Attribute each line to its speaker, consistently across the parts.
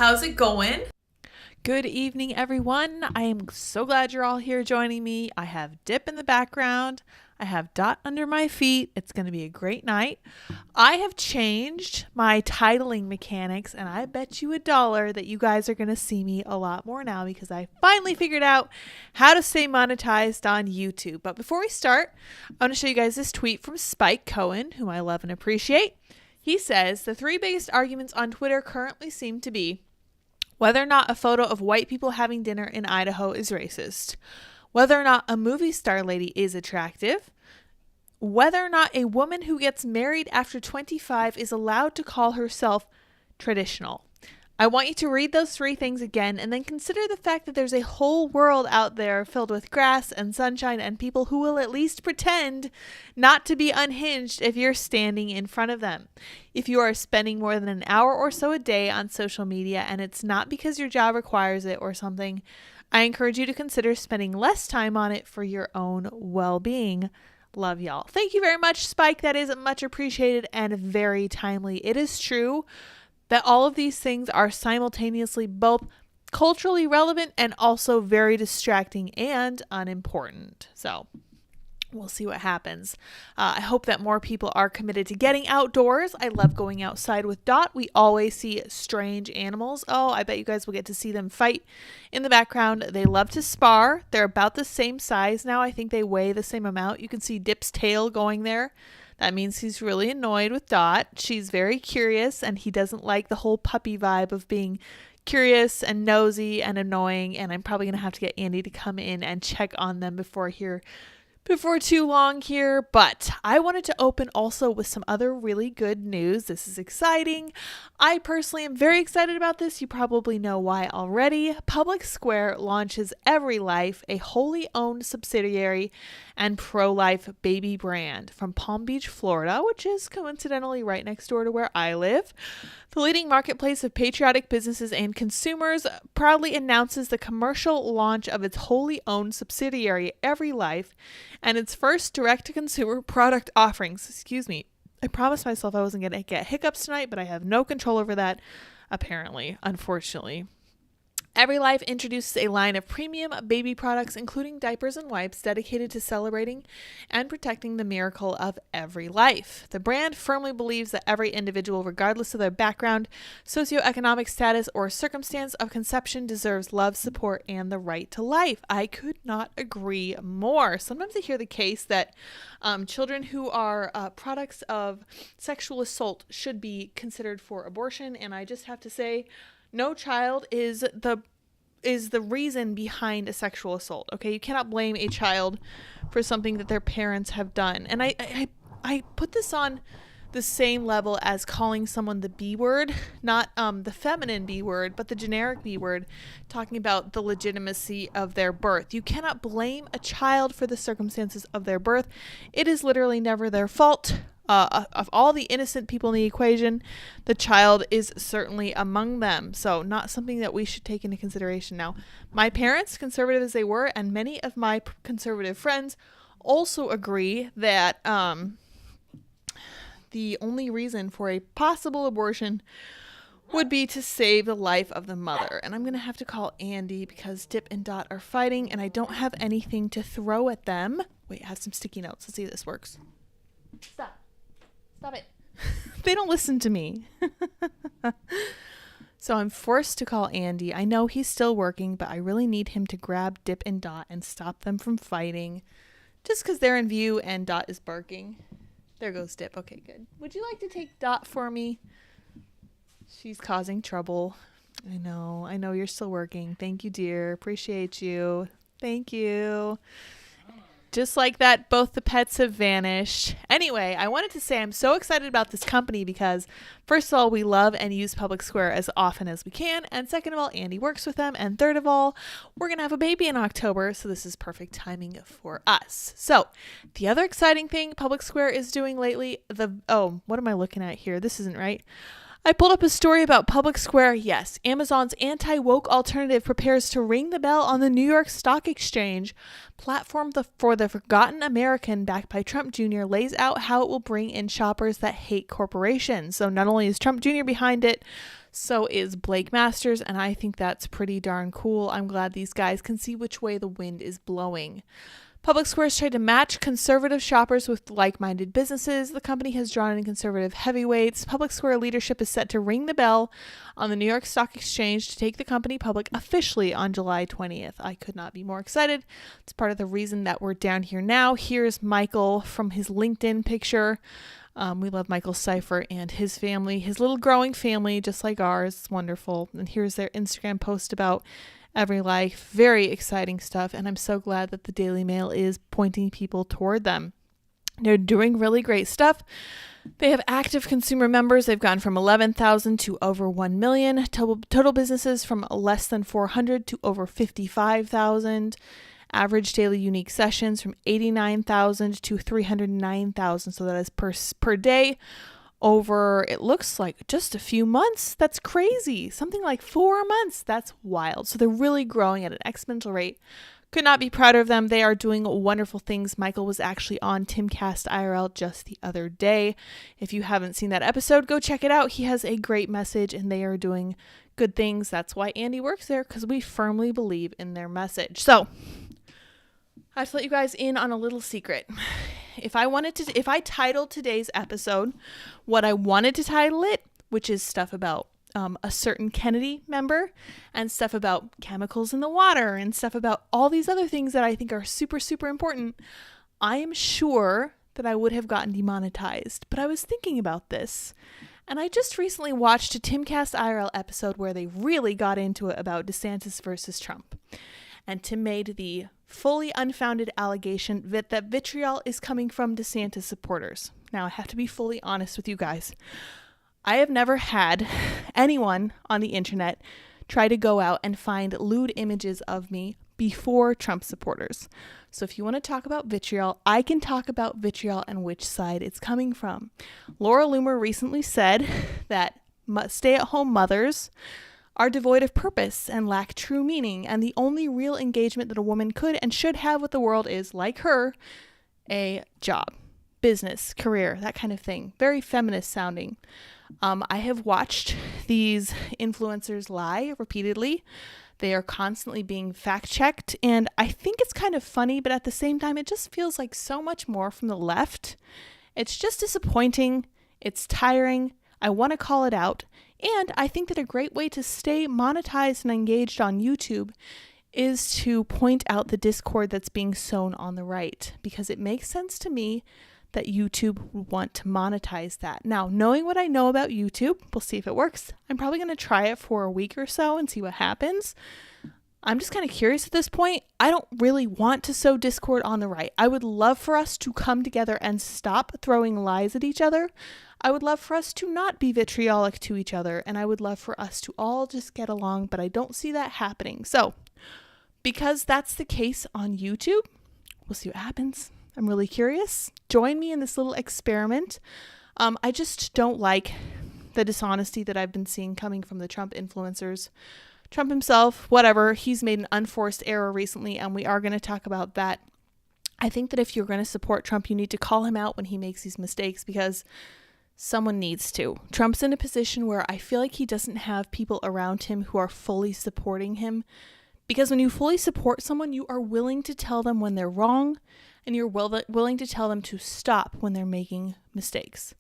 Speaker 1: how's it going?
Speaker 2: Good evening, everyone. I am so glad you're all here joining me. I have Dip in the background. I have Dot under my feet. It's going to be a great night. I have changed my titling mechanics, and I bet you $1 that you guys are going to see me a lot more now because I finally figured out how to stay monetized on YouTube. But before we start, I want to show you guys this tweet from Spike Cohen, whom I love and appreciate. He says, the three biggest arguments on Twitter currently seem to be whether or not a photo of white people having dinner in Idaho is racist, whether or not a movie star lady is attractive, whether or not a woman who gets married after 25 is allowed to call herself traditional. I want you to read those three things again and then consider the fact that there's a whole world out there filled with grass and sunshine and people who will at least pretend not to be unhinged if you're standing in front of them. If you are spending more than an hour or so a day on social media and it's not because your job requires it or something, I encourage you to consider spending less time on it for your own well-being. Love y'all. Thank you very much, Spike. That is much appreciated and very timely. It is true that all of these things are simultaneously both culturally relevant and also very distracting and unimportant. So we'll see what happens. I hope that more people are committed to getting outdoors. I love going outside with Dot. We always see strange animals. Oh, I bet you guys will get to see them fight in the background. They love to spar. They're about the same size now. I think they weigh the same amount. You can see Dip's tail going there. That means he's really annoyed with Dot. She's very curious, and he doesn't like the whole puppy vibe of being curious and nosy and annoying, and I'm probably going to have to get Andy to come in and check on them before too long here. But I wanted to open also with some other really good news. This is exciting. I personally am very excited about this. You probably know why already. PublicSq launches Every Life, a wholly owned subsidiary and pro-life baby brand from Palm Beach, Florida, which is coincidentally right next door to where I live. The leading marketplace of patriotic businesses and consumers proudly announces the commercial launch of its wholly owned subsidiary, Every Life, and its first direct-to-consumer product offerings. Excuse me. I promised myself I wasn't going to get hiccups tonight, but I have no control over that, apparently, unfortunately. Every Life introduces a line of premium baby products, including diapers and wipes, dedicated to celebrating and protecting the miracle of every life. The brand firmly believes that every individual, regardless of their background, socioeconomic status, or circumstance of conception, deserves love, support, and the right to life. I could not agree more. Sometimes I hear the case that children who are products of sexual assault should be considered for abortion, and I just have to say, no child is the reason behind a sexual assault. Okay, you cannot blame a child for something that their parents have done. And I put this on the same level as calling someone the B word, not the feminine B word, but the generic B word, talking about the legitimacy of their birth. You cannot blame a child for the circumstances of their birth. It is literally never their fault. Of all the innocent people in the equation, the child is certainly among them. So not something that we should take into consideration. Now, my parents, conservative as they were, and many of my conservative friends also agree that the only reason for a possible abortion would be to save the life of the mother. And I'm going to have to call Andy because Dip and Dot are fighting and I don't have anything to throw at them. Wait, I have some sticky notes. Let's see if this works. Stop it. They don't listen to me. So I'm forced to call Andy. I know he's still working, but I really need him to grab Dip and Dot and stop them from fighting. Just because they're in view and Dot is barking. There goes Dip. Okay, good. Would you like to take Dot for me? She's causing trouble. I know you're still working. Thank you, dear. Appreciate you. Thank you. Just like that, both the pets have vanished. Anyway, I wanted to say I'm so excited about this company because, first of all, we love and use PublicSq as often as we can. And second of all, Andy works with them. And third of all, we're going to have a baby in October. So this is perfect timing for us. So the other exciting thing PublicSq is doing lately, what am I looking at here? This isn't right. I pulled up a story about PublicSq. Yes, Amazon's anti-woke alternative prepares to ring the bell on the New York Stock Exchange. Platform for the Forgotten American, backed by Trump Jr., lays out how it will bring in shoppers that hate corporations. So not only is Trump Jr. behind it, so is Blake Masters, and I think that's pretty darn cool. I'm glad these guys can see which way the wind is blowing. PublicSq has tried to match conservative shoppers with like-minded businesses. The company has drawn in conservative heavyweights. PublicSq leadership is set to ring the bell on the New York Stock Exchange to take the company public officially on July 20th. I could not be more excited. It's part of the reason that we're down here now. Here's Michael from his LinkedIn picture. We love Michael Cipher and his family, his little growing family, just like ours. It's wonderful. And here's their Instagram post about Every Life. Very exciting stuff, and I'm so glad that the Daily Mail is pointing people toward them. They're doing really great stuff. They have active consumer members. They've gone from 11,000 to over 1 million. Total businesses from less than 400 to over 55,000. Average daily unique sessions from 89,000 to 309,000. So that is per day. Over, it looks like just a few months. That's crazy. Something like 4 months. That's wild. So they're really growing at an exponential rate. Could not be prouder of them. They are doing wonderful things. Michael was actually on Timcast IRL just the other day. If you haven't seen that episode, go check it out. He has a great message and they are doing good things. That's why Andy works there, because we firmly believe in their message. So I have to let you guys in on a little secret. If I titled today's episode what I wanted to title it, which is stuff about a certain Kennedy member and stuff about chemicals in the water and stuff about all these other things that I think are super, super important, I am sure that I would have gotten demonetized. But I was thinking about this, and I just recently watched a Timcast IRL episode where they really got into it about DeSantis versus Trump. And Tim made the fully unfounded allegation that vitriol is coming from DeSantis supporters. Now, I have to be fully honest with you guys. I have never had anyone on the internet try to go out and find lewd images of me before Trump supporters. So if you want to talk about vitriol, I can talk about vitriol and which side it's coming from. Laura Loomer recently said that stay-at-home mothers are devoid of purpose and lack true meaning, and the only real engagement that a woman could and should have with the world is, like her, a job, business, career, that kind of thing. Very feminist sounding. I have watched these influencers lie repeatedly. They are constantly being fact-checked, and I think it's kind of funny, but at the same time, it just feels like so much more from the left. It's just disappointing. It's tiring. I want to call it out. And I think that a great way to stay monetized and engaged on YouTube is to point out the discord that's being sown on the right, because it makes sense to me that YouTube would want to monetize that. Now, knowing what I know about YouTube, we'll see if it works. I'm probably going to try it for a week or so and see what happens. I'm just kind of curious at this point. I don't really want to sow discord on the right. I would love for us to come together and stop throwing lies at each other. I would love for us to not be vitriolic to each other, and I would love for us to all just get along, but I don't see that happening. So, because that's the case on YouTube, we'll see what happens. I'm really curious. Join me in this little experiment. I just don't like the dishonesty that I've been seeing coming from the Trump influencers. Trump himself, whatever, he's made an unforced error recently, and we are going to talk about that. I think that if you're going to support Trump, you need to call him out when he makes these mistakes, because someone needs to. Trump's in a position where I feel like he doesn't have people around him who are fully supporting him, because when you fully support someone, you are willing to tell them when they're wrong, and you're willing to tell them to stop when they're making mistakes.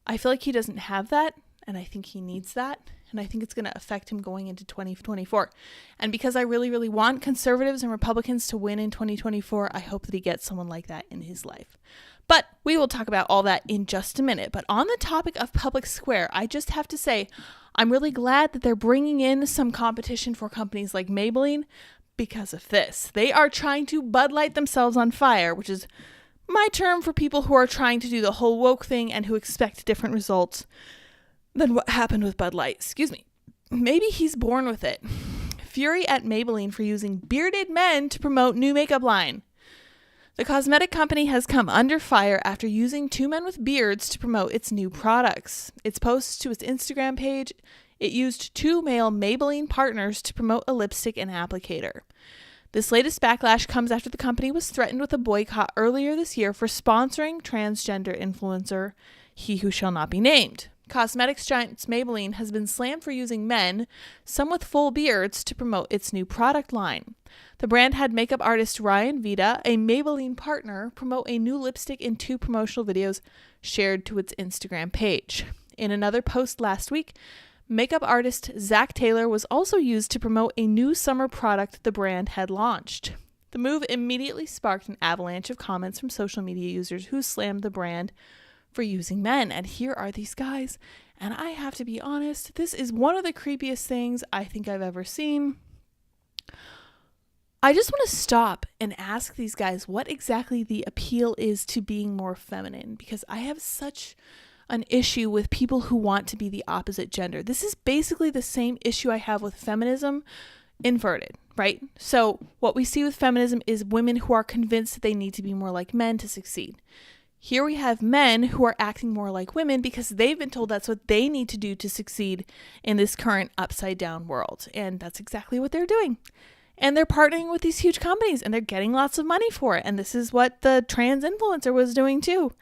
Speaker 2: I feel like he doesn't have that, and I think he needs that, and I think it's going to affect him going into 2024. And because I really, really want conservatives and Republicans to win in 2024, I hope that he gets someone like that in his life. But we will talk about all that in just a minute. But on the topic of PublicSq, I just have to say, I'm really glad that they're bringing in some competition for companies like Maybelline because of this. They are trying to Bud Light themselves on fire, which is my term for people who are trying to do the whole woke thing and who expect different results than what happened with Bud Light. Excuse me. Maybe he's born with it. Fury at Maybelline for using bearded men to promote new makeup line. The cosmetic company has come under fire after using two men with beards to promote its new products. Its posts to its Instagram page, it used two male Maybelline partners to promote a lipstick and applicator. This latest backlash comes after the company was threatened with a boycott earlier this year for sponsoring transgender influencer He Who Shall Not Be Named. Cosmetics giant Maybelline has been slammed for using men, some with full beards, to promote its new product line. The brand had makeup artist Ryan Vita, a Maybelline partner, promote a new lipstick in two promotional videos shared to its Instagram page. In another post last week, makeup artist Zach Taylor was also used to promote a new summer product the brand had launched. The move immediately sparked an avalanche of comments from social media users who slammed the brand for using men. And here are these guys. And I have to be honest, this is one of the creepiest things I think I've ever seen. I just want to stop and ask these guys what exactly the appeal is to being more feminine, because I have such an issue with people who want to be the opposite gender. This is basically the same issue I have with feminism inverted, right? So what we see with feminism is women who are convinced that they need to be more like men to succeed. Here we have men who are acting more like women because they've been told that's what they need to do to succeed in this current upside down world. And that's exactly what they're doing. And they're partnering with these huge companies and they're getting lots of money for it. And this is what the trans influencer was doing too.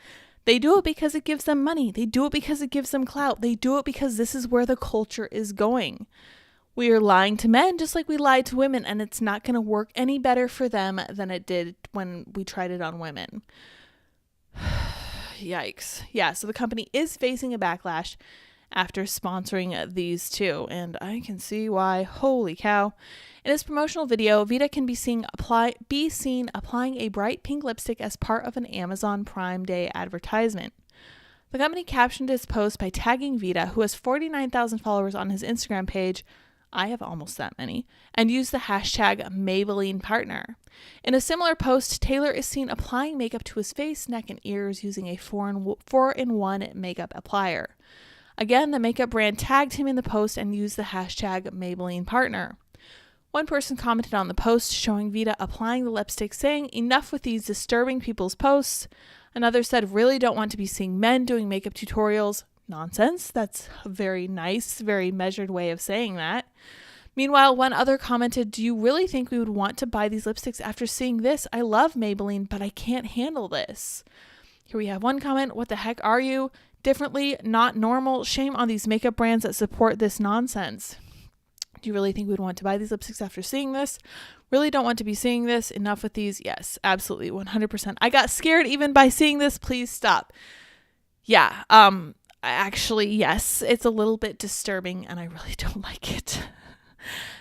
Speaker 2: They do it because it gives them money. They do it because it gives them clout. They do it because this is where the culture is going. We are lying to men just like we lied to women, and it's not going to work any better for them than it did when we tried it on women. Yikes. Yeah, so the company is facing a backlash after sponsoring these two, and I can see why. Holy cow. In his promotional video, Vita can be seen applying a bright pink lipstick as part of an Amazon Prime Day advertisement. The company captioned his post by tagging Vita, who has 49,000 followers on his Instagram page, I have almost that many, and used the hashtag Maybelline partner. In a similar post, Taylor is seen applying makeup to his face, neck, and ears using a 4-in-1 makeup applier. Again, the makeup brand tagged him in the post and used the hashtag Maybelline partner. One person commented on the post showing Vita applying the lipstick, saying, "Enough with these disturbing people's posts." Another said, "Really don't want to be seeing men doing makeup tutorials." Nonsense. That's a very nice, very measured way of saying that. Meanwhile, one other commented, "Do you really think we would want to buy these lipsticks after seeing this? I love Maybelline, but I can't handle this." Here we have one comment, "What the heck are you? Differently, not normal. Shame on these makeup brands that support this nonsense." Do you really think we'd want to buy these lipsticks after seeing this? Really don't want to be seeing this. Enough with these. Yes, absolutely. 100%. I got scared even by seeing this. Please stop. Yeah. Actually, yes, it's a little bit disturbing and I really don't like it.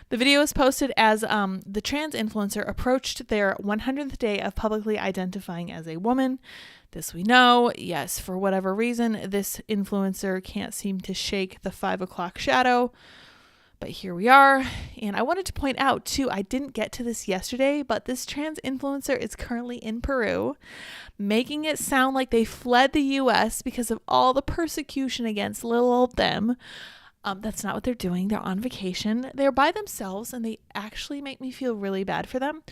Speaker 2: The video was posted as the trans influencer approached their 100th day of publicly identifying as a woman. This we know. Yes, for whatever reason, this influencer can't seem to shake the 5 o'clock shadow. But here we are. And I wanted to point out too, I didn't get to this yesterday, but this trans influencer is currently in Peru, making it sound like they fled the US because of all the persecution against little old them. That's not what they're doing. They're on vacation. They're by themselves, and they actually make me feel really bad for them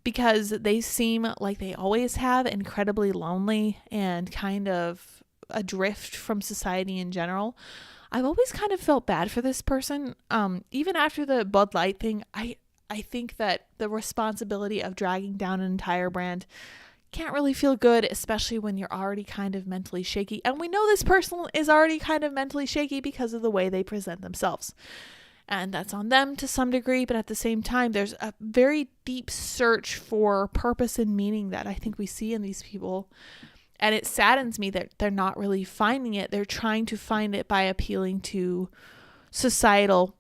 Speaker 2: because they seem like they always have, incredibly lonely and kind of adrift from society in general. I've always kind of felt bad for this person. Even after the Bud Light thing, I think that the responsibility of dragging down an entire brand can't really feel good, especially when you're already kind of mentally shaky. And we know this person is already kind of mentally shaky because of the way they present themselves. And that's on them to some degree, but at the same time, there's a very deep search for purpose and meaning that I think we see in these people. And it saddens me that they're not really finding it. They're trying to find it by appealing to societal,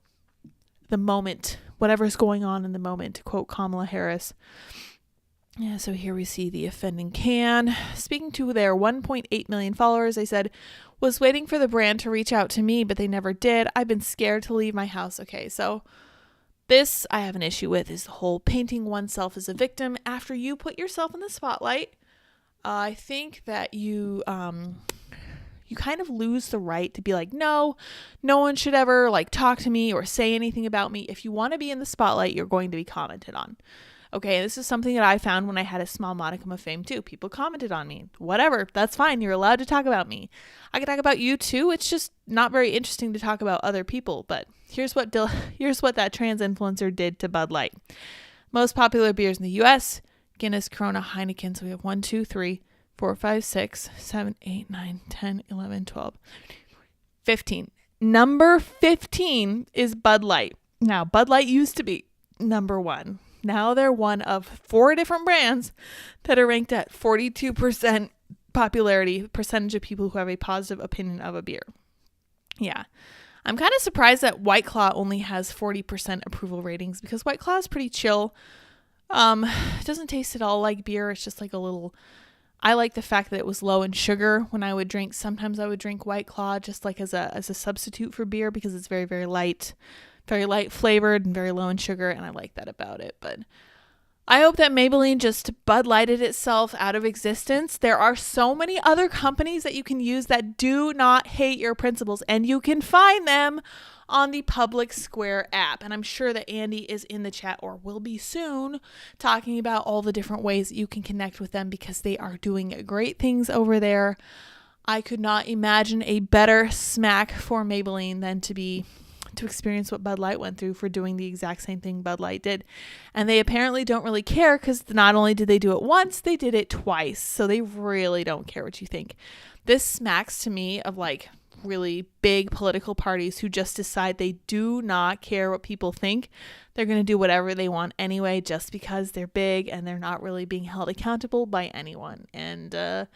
Speaker 2: the moment, whatever's going on in the moment, to quote Kamala Harris. Yeah, so here we see the offending can. Speaking to their 1.8 million followers, they said, "Was waiting for the brand to reach out to me, but they never did. I've been scared to leave my house." Okay, so this I have an issue with, is the whole painting oneself as a victim after you put yourself in the spotlight. I think that you kind of lose the right to be like, no one should ever like talk to me or say anything about me. If you want to be in the spotlight, you're going to be commented on. Okay, this is something that I found when I had a small modicum of fame too. People commented on me. Whatever, that's fine. You're allowed to talk about me. I can talk about you too. It's just not very interesting to talk about other people. But here's what that trans influencer did to Bud Light. Most popular beers in the U.S., Guinness, Corona, Heineken. So we have 1, 2, 3, 4, 5, 6, 7, 8, 9, 10, 11, 12, 15. Number 15 is Bud Light. Now, Bud Light used to be number 1. Now they're one of 4 different brands that are ranked at 42% popularity, percentage of people who have a positive opinion of a beer. Yeah. I'm kind of surprised that White Claw only has 40% approval ratings because White Claw is pretty chill. It doesn't taste at all like beer. It's just like a little... I like the fact that it was low in sugar when I would drink. Sometimes I would drink White Claw just like as a substitute for beer because it's very, very light flavored and very low in sugar. And I like that about it. But I hope that Maybelline just Bud Lighted itself out of existence. There are so many other companies that you can use that do not hate your principles, and you can find them on the PublicSq HERE app. And I'm sure that Andy is in the chat or will be soon talking about all the different ways that you can connect with them because they are doing great things over there. I could not imagine a better smack for Maybelline than to experience what Bud Light went through for doing the exact same thing Bud Light did. And they apparently don't really care because not only did they do it once, they did it twice. So they really don't care what you think. This smacks to me of like really big political parties who just decide they do not care what people think. They're going to do whatever they want anyway, just because they're big and they're not really being held accountable by anyone. And it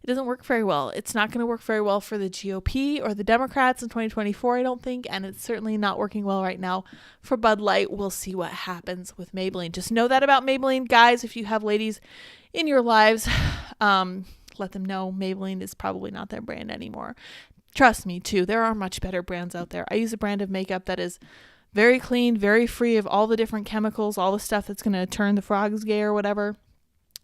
Speaker 2: doesn't work very well. It's not going to work very well for the GOP or the Democrats in 2024, I don't think. And it's certainly not working well right now for Bud Light. We'll see what happens with Maybelline. Just know that about Maybelline, guys. If you have ladies in your lives, let them know Maybelline is probably not their brand anymore. Trust me, too. There are much better brands out there. I use a brand of makeup that is very clean, very free of all the different chemicals, all the stuff that's going to turn the frogs gay or whatever.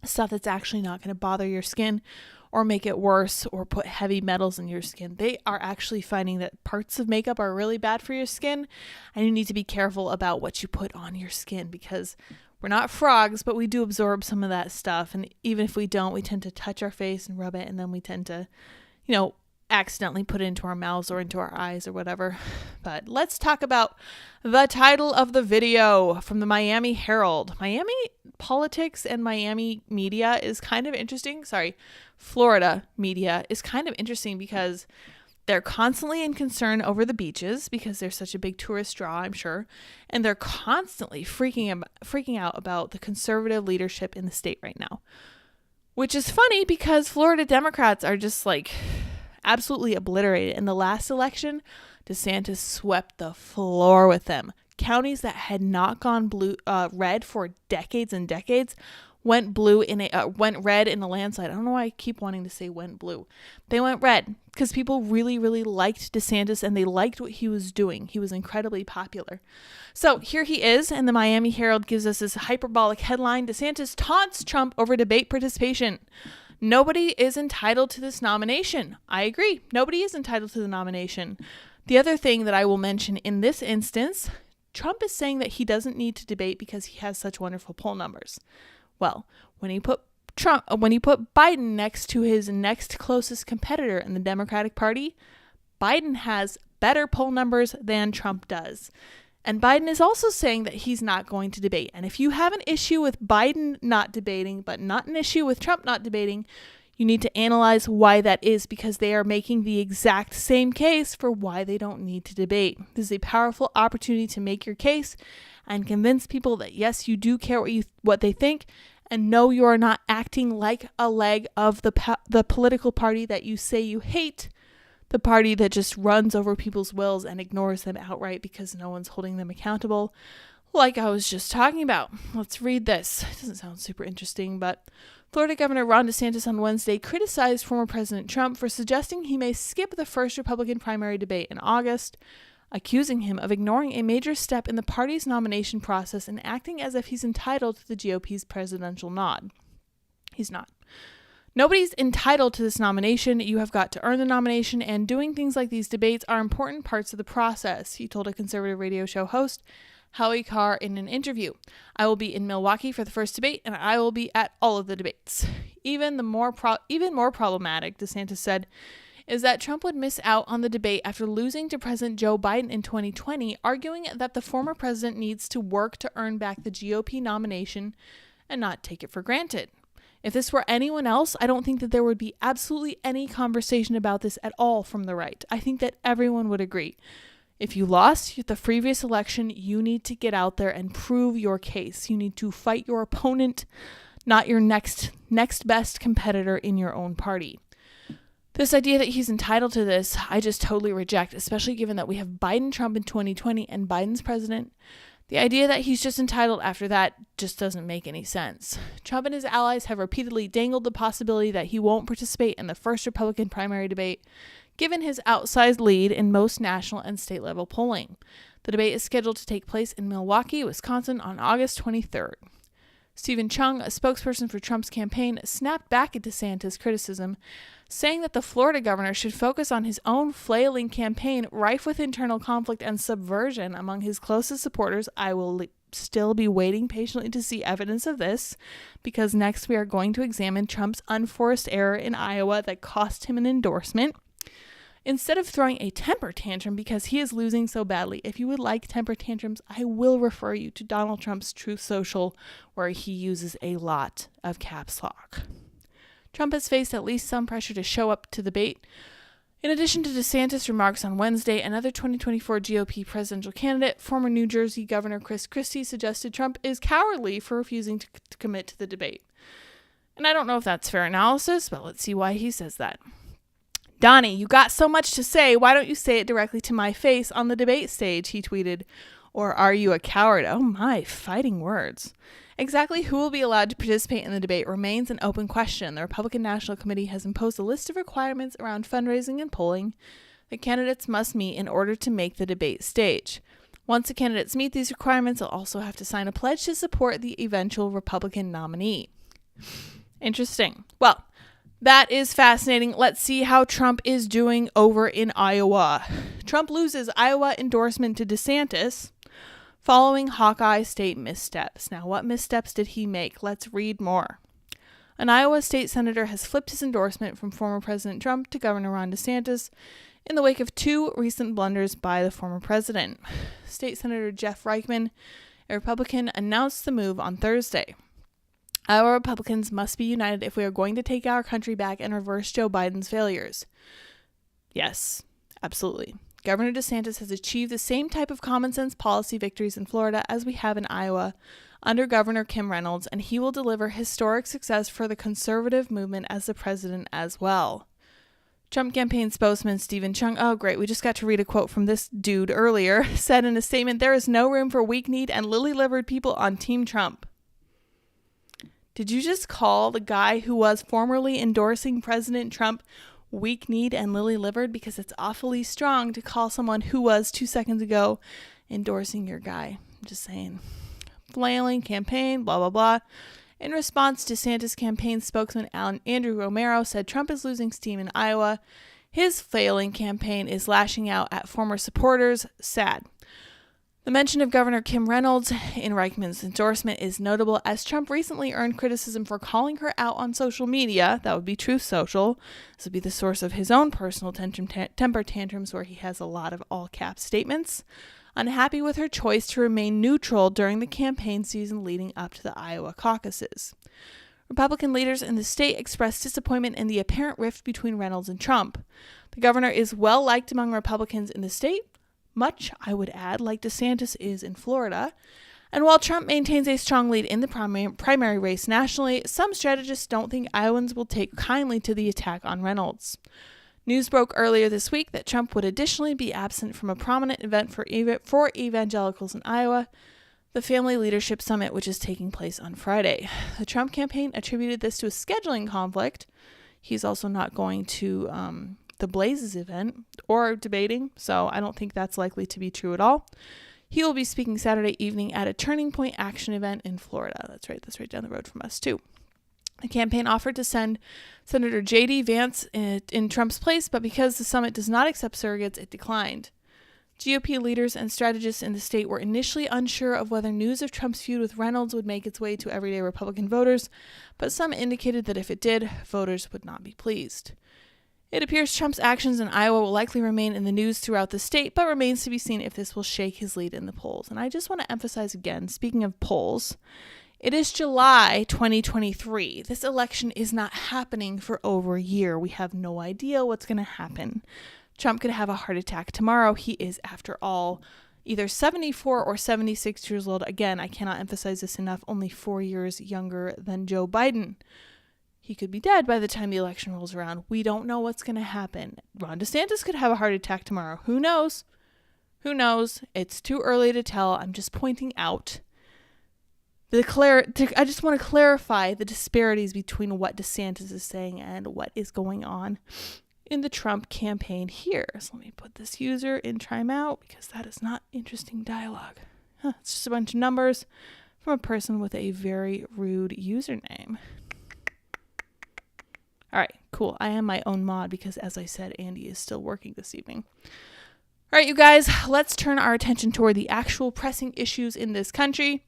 Speaker 2: Stuff that's actually not going to bother your skin or make it worse or put heavy metals in your skin. They are actually finding that parts of makeup are really bad for your skin, and you need to be careful about what you put on your skin because we're not frogs, but we do absorb some of that stuff. And even if we don't, we tend to touch our face and rub it, and then we tend to, accidentally put it into our mouths or into our eyes or whatever. But let's talk about the title of the video from the Miami Herald. Miami politics and Miami media is kind of interesting. Florida media is kind of interesting because they're constantly in concern over the beaches because they're such a big tourist draw, I'm sure. And they're constantly freaking out about the conservative leadership in the state right now, which is funny because Florida Democrats are just like absolutely obliterated. In the last election, DeSantis swept the floor with them. Counties that had not gone red for decades and decades went red in a landslide. I don't know why I keep wanting to say went blue. They went red because people really, really liked DeSantis and they liked what he was doing. He was incredibly popular. So here he is, and the Miami Herald gives us this hyperbolic headline: DeSantis taunts Trump over debate participation. Nobody is entitled to this nomination. I agree. Nobody is entitled to the nomination. The other thing that I will mention in this instance, Trump is saying that he doesn't need to debate because he has such wonderful poll numbers. Well, when you put Biden next to his next closest competitor in the Democratic Party, Biden has better poll numbers than Trump does. And Biden is also saying that he's not going to debate. And if you have an issue with Biden not debating, but not an issue with Trump not debating, you need to analyze why that is, because they are making the exact same case for why they don't need to debate. This is a powerful opportunity to make your case and convince people that, yes, you do care what they think, and no, you are not acting like a leg of the political party that you say you hate, the party that just runs over people's wills and ignores them outright because no one's holding them accountable, like I was just talking about. Let's read this. It doesn't sound super interesting, but Florida Governor Ron DeSantis on Wednesday criticized former President Trump for suggesting he may skip the first Republican primary debate in August, accusing him of ignoring a major step in the party's nomination process and acting as if he's entitled to the GOP's presidential nod. He's not. Nobody's entitled to this nomination. You have got to earn the nomination, and doing things like these debates are important parts of the process, he told a conservative radio show host Howie Carr in an interview. I will be in Milwaukee for the first debate, and I will be at all of the debates. Even more problematic, DeSantis said, is that Trump would miss out on the debate after losing to President Joe Biden in 2020, arguing that the former president needs to work to earn back the GOP nomination and not take it for granted. If this were anyone else, I don't think that there would be absolutely any conversation about this at all from the right. I think that everyone would agree. If you lost the previous election, you need to get out there and prove your case. You need to fight your opponent, not your next best competitor in your own party. This idea that he's entitled to this, I just totally reject, especially given that we have Biden-Trump in 2020 and Biden's president. The idea that he's just entitled after that just doesn't make any sense. Trump and his allies have repeatedly dangled the possibility that he won't participate in the first Republican primary debate, given his outsized lead in most national and state level polling. The debate is scheduled to take place in Milwaukee, Wisconsin on August 23rd. Stephen Chung, a spokesperson for Trump's campaign, snapped back at DeSantis' criticism, saying that the Florida governor should focus on his own flailing campaign rife with internal conflict and subversion among his closest supporters. I will still be waiting patiently to see evidence of this, because next we are going to examine Trump's unforced error in Iowa that cost him an endorsement. Instead of throwing a temper tantrum because he is losing so badly, if you would like temper tantrums, I will refer you to Donald Trump's Truth Social, where he uses a lot of caps lock. Trump has faced at least some pressure to show up to the debate. In addition to DeSantis' remarks on Wednesday, another 2024 GOP presidential candidate, former New Jersey Governor Chris Christie, suggested Trump is cowardly for refusing to commit to the debate. And I don't know if that's fair analysis, but let's see why he says that. Donnie, you got so much to say. Why don't you say it directly to my face on the debate stage, he tweeted. Or are you a coward? Oh my, fighting words. Exactly who will be allowed to participate in the debate remains an open question. The Republican National Committee has imposed a list of requirements around fundraising and polling that candidates must meet in order to make the debate stage. Once the candidates meet these requirements, they'll also have to sign a pledge to support the eventual Republican nominee. Interesting. Well, that is fascinating. Let's see how Trump is doing over in Iowa. Trump loses Iowa endorsement to DeSantis following Hawkeye state missteps. Now, what missteps did he make? Let's read more. An Iowa state senator has flipped his endorsement from former President Trump to Governor Ron DeSantis in the wake of two recent blunders by the former president. State Senator Jeff Reichman, a Republican, announced the move on Thursday. Iowa Republicans must be united if we are going to take our country back and reverse Joe Biden's failures. Yes, absolutely. Governor DeSantis has achieved the same type of common sense policy victories in Florida as we have in Iowa under Governor Kim Reynolds, and he will deliver historic success for the conservative movement as the president as well. Trump campaign spokesman Stephen Chung, oh great, we just got to read a quote from this dude earlier, said in a statement, "There is no room for weak-kneed and lily-livered people on Team Trump." Did you just call the guy who was formerly endorsing President Trump weak-kneed and lily-livered? Because it's awfully strong to call someone who was 2 seconds ago endorsing your guy. I'm just saying. Flailing campaign, blah, blah, blah. In response, DeSantis campaign spokesman Andrew Romero said Trump is losing steam in Iowa. His failing campaign is lashing out at former supporters. Sad. The mention of Governor Kim Reynolds in Reichman's endorsement is notable, as Trump recently earned criticism for calling her out on social media. That would be Truth Social. This would be the source of his own personal temper tantrums, where he has a lot of all-cap statements. Unhappy with her choice to remain neutral during the campaign season leading up to the Iowa caucuses. Republican leaders in the state expressed disappointment in the apparent rift between Reynolds and Trump. The governor is well liked among Republicans in the state, much, I would add, like DeSantis is in Florida. And while Trump maintains a strong lead in the primary race nationally, some strategists don't think Iowans will take kindly to the attack on Reynolds. News broke earlier this week that Trump would additionally be absent from a prominent event for evangelicals in Iowa, the Family Leadership Summit, which is taking place on Friday. The Trump campaign attributed this to a scheduling conflict. He's also not going to the Blazes event or debating, so I don't think that's likely to be true at all. He will be speaking Saturday evening at a Turning Point Action event in Florida. That's right down the road from us too. The campaign offered to send Senator J.D. Vance in Trump's place, but because the summit does not accept surrogates, it declined. GOP leaders and strategists in the state were initially unsure of whether news of Trump's feud with Reynolds would make its way to everyday Republican voters, but some indicated that if it did, voters would not be pleased. It appears Trump's actions in Iowa will likely remain in the news throughout the state, but remains to be seen if this will shake his lead in the polls. And I just want to emphasize again, speaking of polls, it is July 2023. This election is not happening for over a year. We have no idea what's going to happen. Trump could have a heart attack tomorrow. He is, after all, either 74 or 76 years old. Again, I cannot emphasize this enough, only 4 years younger than Joe Biden. He could be dead by the time the election rolls around. We don't know what's going to happen. Ron DeSantis could have a heart attack tomorrow. Who knows? Who knows? It's too early to tell. I'm just pointing out. I just want to clarify the disparities between what DeSantis is saying and what is going on in the Trump campaign here. So let me put this user in timeout because that is not interesting dialogue. It's just a bunch of numbers from a person with a very rude username. All right, cool. I am my own mod because, as I said, Andy is still working this evening. All right, you guys, let's turn our attention toward the actual pressing issues in this country.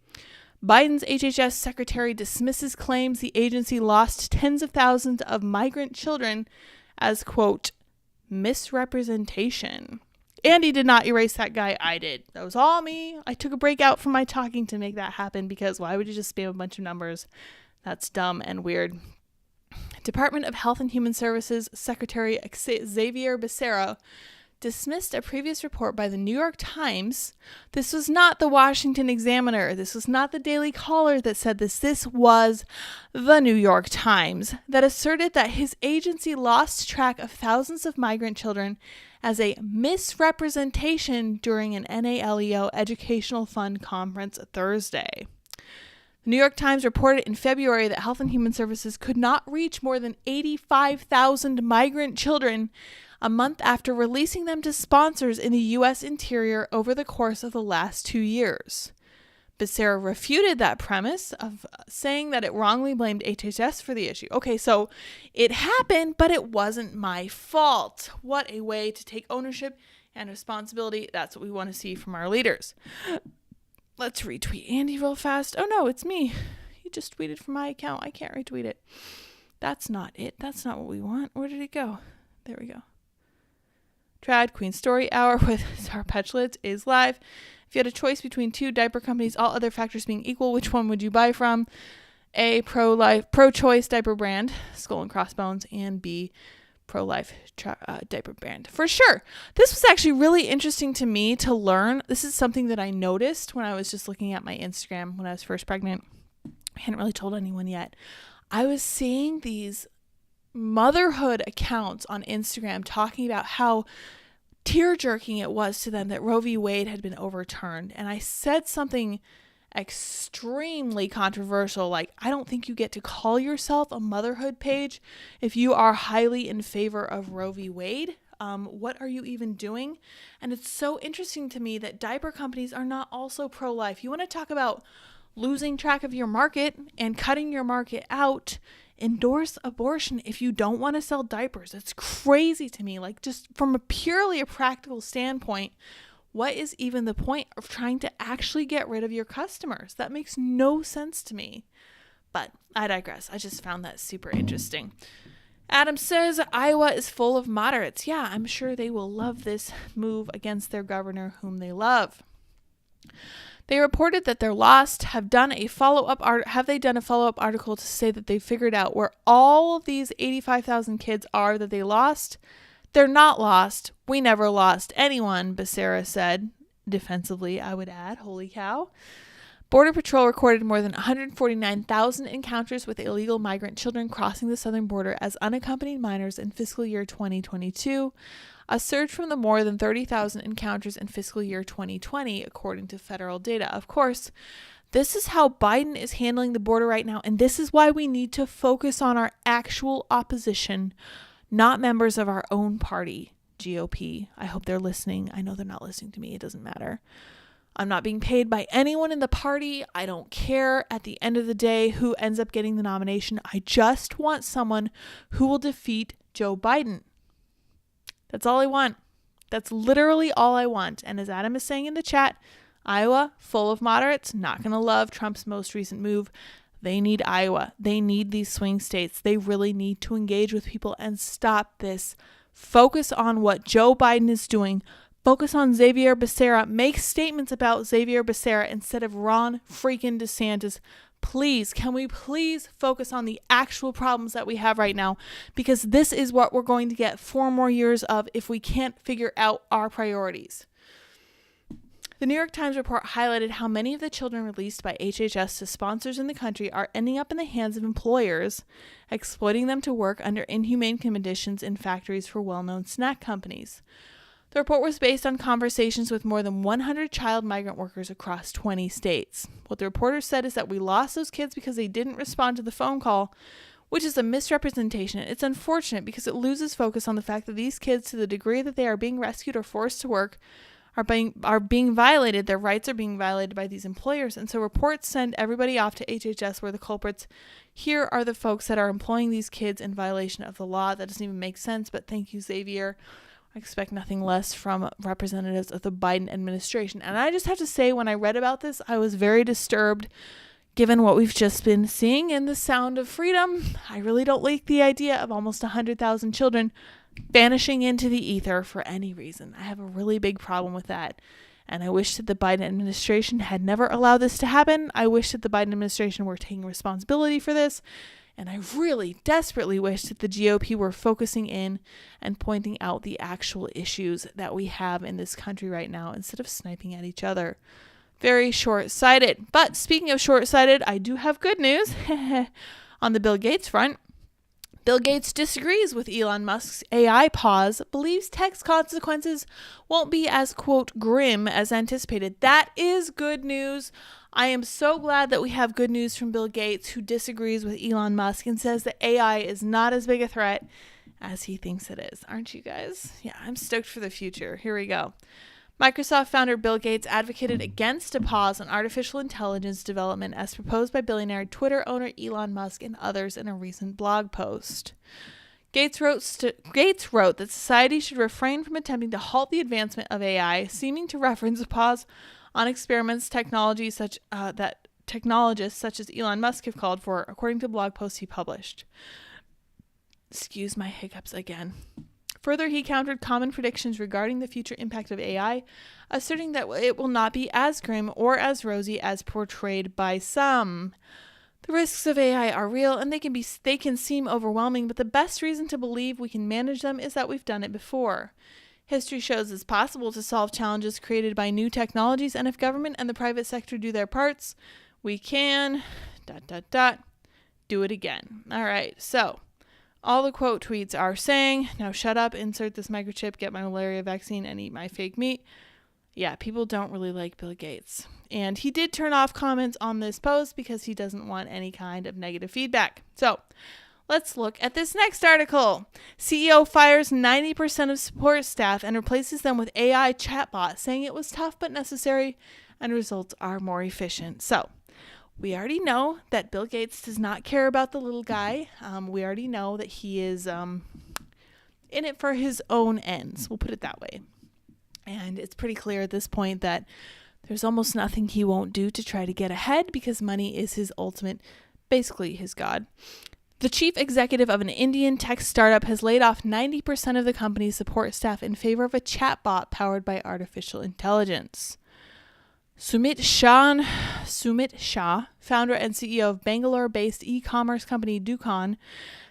Speaker 2: Biden's HHS secretary dismisses claims the agency lost tens of thousands of migrant children as, quote, misrepresentation. Andy did not erase that guy. I did. That was all me. I took a break out from my talking to make that happen because why would you just spam a bunch of numbers? That's dumb and weird. Department of Health and Human Services Secretary Xavier Becerra dismissed a previous report by the New York Times. This was not the Washington Examiner. This was not the Daily Caller that said this. This was the New York Times that asserted that his agency lost track of thousands of migrant children as a misrepresentation during an NALEO Educational Fund conference Thursday. The New York Times reported in February that Health and Human Services could not reach more than 85,000 migrant children a month after releasing them to sponsors in the U.S. interior over the course of the last 2 years. Becerra refuted that premise of saying that it wrongly blamed HHS for the issue. Okay, so it happened, but it wasn't my fault. What a way to take ownership and responsibility. That's what we want to see from our leaders. Let's retweet Andy real fast. Oh no, it's me. He just tweeted from my account. I can't retweet it. That's not it. That's not what we want. Where did it go? There we go. Trad Queen Story Hour with SourPatchLyds is live. If you had a choice between two diaper companies, all other factors being equal, which one would you buy from? A, pro-choice diaper brand, Skull and Crossbones, and B, pro-life diaper brand. For sure. This was actually really interesting to me to learn. This is something that I noticed when I was just looking at my Instagram when I was first pregnant. I hadn't really told anyone yet. I was seeing these motherhood accounts on Instagram talking about how tear-jerking it was to them that Roe v. Wade had been overturned. And I said something extremely controversial, like, I don't think you get to call yourself a motherhood page if you are highly in favor of Roe v. Wade. What are you even doing? And it's so interesting to me that diaper companies are not also pro-life. You want to talk about losing track of your market and cutting your market out? Endorse abortion if you don't want to sell diapers. It's crazy to me. Like, just from a purely practical standpoint, what is even the point of trying to actually get rid of your customers? That makes no sense to me. But I digress. I just found that super interesting. Adam says Iowa is full of moderates. Yeah, I'm sure they will love this move against their governor, whom they love. They reported that they're lost. Have they done a follow-up article to say that they figured out where all of these 85,000 kids are that they lost? They're not lost. We never lost anyone, Becerra said. Defensively, I would add. Holy cow. Border Patrol recorded more than 149,000 encounters with illegal migrant children crossing the southern border as unaccompanied minors in fiscal year 2022, a surge from the more than 30,000 encounters in fiscal year 2020, according to federal data. Of course, this is how Biden is handling the border right now, and this is why we need to focus on our actual opposition, not members of our own party, GOP. I hope they're listening. I know they're not listening to me. It doesn't matter. I'm not being paid by anyone in the party. I don't care at the end of the day who ends up getting the nomination. I just want someone who will defeat Joe Biden. That's all I want. That's literally all I want. And as Adam is saying in the chat, Iowa, full of moderates, not going to love Trump's most recent move. They need Iowa. They need these swing states. They really need to engage with people and stop this. Focus on what Joe Biden is doing. Focus on Xavier Becerra. Make statements about Xavier Becerra instead of Ron freaking DeSantis. Please, can we please focus on the actual problems that we have right now? Because this is what we're going to get 4 more years of if we can't figure out our priorities. The New York Times report highlighted how many of the children released by HHS to sponsors in the country are ending up in the hands of employers, exploiting them to work under inhumane conditions in factories for well-known snack companies. The report was based on conversations with more than 100 child migrant workers across 20 states. What the reporter said is that we lost those kids because they didn't respond to the phone call, which is a misrepresentation. It's unfortunate because it loses focus on the fact that these kids, to the degree that they are being rescued or forced to work, are being violated. Their rights are being violated by these employers. And so reports send everybody off to HHS where the culprits. Here are the folks that are employing these kids in violation of the law. That doesn't even make sense, but thank you, Xavier. I expect nothing less from representatives of the Biden administration. And I just have to say, when I read about this, I was very disturbed given what we've just been seeing in The Sound of Freedom. I really don't like the idea of almost 100,000 children vanishing into the ether for any reason. I have a really big problem with that. And I wish that the Biden administration had never allowed this to happen. I wish that the Biden administration were taking responsibility for this. And I really desperately wish that the GOP were focusing in and pointing out the actual issues that we have in this country right now instead of sniping at each other. Very short-sighted. But speaking of short-sighted, I do have good news on the Bill Gates front. Bill Gates disagrees with Elon Musk's AI pause, believes tax consequences won't be as, quote, grim as anticipated. That is good news. I am so glad that we have good news from Bill Gates, who disagrees with Elon Musk and says that AI is not as big a threat as he thinks it is. Aren't you guys? Yeah, I'm stoked for the future. Here we go. Microsoft founder Bill Gates advocated against a pause on artificial intelligence development as proposed by billionaire Twitter owner Elon Musk and others in a recent blog post. Gates wrote that society should refrain from attempting to halt the advancement of AI, seeming to reference a pause on experiments that technologists such as Elon Musk have called for, according to blog posts he published. Excuse my hiccups again. Further, he countered common predictions regarding the future impact of AI, asserting that it will not be as grim or as rosy as portrayed by some. The risks of AI are real and they can seem overwhelming, but the best reason to believe we can manage them is that we've done it before. History shows it's possible to solve challenges created by new technologies, and if government and the private sector do their parts, we can do it again. All right, so all the quote tweets are saying, now shut up, insert this microchip, get my malaria vaccine, and eat my fake meat. Yeah, people don't really like Bill Gates. And he did turn off comments on this post because he doesn't want any kind of negative feedback. So let's look at this next article. CEO fires 90% of support staff and replaces them with AI chatbot, saying it was tough but necessary and results are more efficient. So we already know that Bill Gates does not care about the little guy. We already know that he is in it for his own ends. We'll put it that way. And it's pretty clear at this point that there's almost nothing he won't do to try to get ahead because money is his ultimate, basically his god. The chief executive of an Indian tech startup has laid off 90% of the company's support staff in favor of a chatbot powered by artificial intelligence. Sumit Shah, founder and CEO of Bangalore-based e-commerce company Dukan,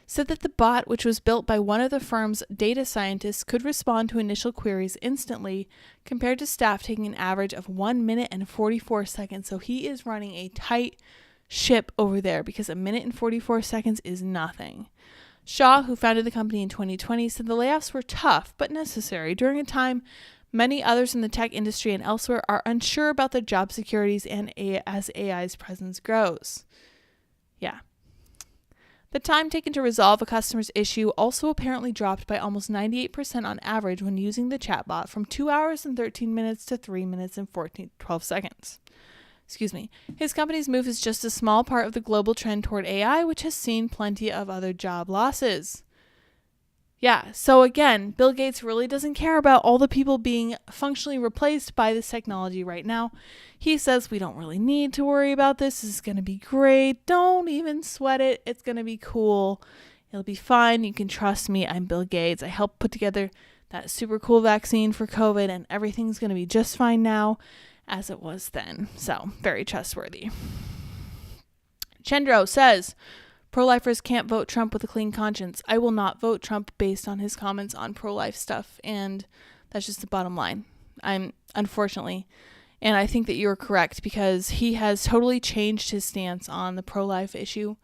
Speaker 2: said that the bot, which was built by one of the firm's data scientists, could respond to initial queries instantly, compared to staff taking an average of 1 minute and 44 seconds. So he is running a tight ship over there because 1 minute and 44 seconds is nothing. Shah, who founded the company in 2020, said the layoffs were tough but necessary during a time many others in the tech industry and elsewhere are unsure about their job securities and as AI's presence grows. Yeah. The time taken to resolve a customer's issue also apparently dropped by almost 98% on average when using the chatbot, from 2 hours and 13 minutes to 3 minutes and 12 seconds. His company's move is just a small part of the global trend toward AI, which has seen plenty of other job losses. Yeah, so again, Bill Gates really doesn't care about all the people being functionally replaced by this technology right now. He says we don't really need to worry about this. This is going to be great. Don't even sweat it. It's going to be cool. It'll be fine. You can trust me. I'm Bill Gates. I helped put together that super cool vaccine for COVID, and everything's going to be just fine now as it was then. So, very trustworthy. Chendro says, pro-lifers can't vote Trump with a clean conscience. I will not vote Trump based on his comments on pro-life stuff, and that's just the bottom line. Unfortunately, and I think that you're correct, because he has totally changed his stance on the pro-life issue.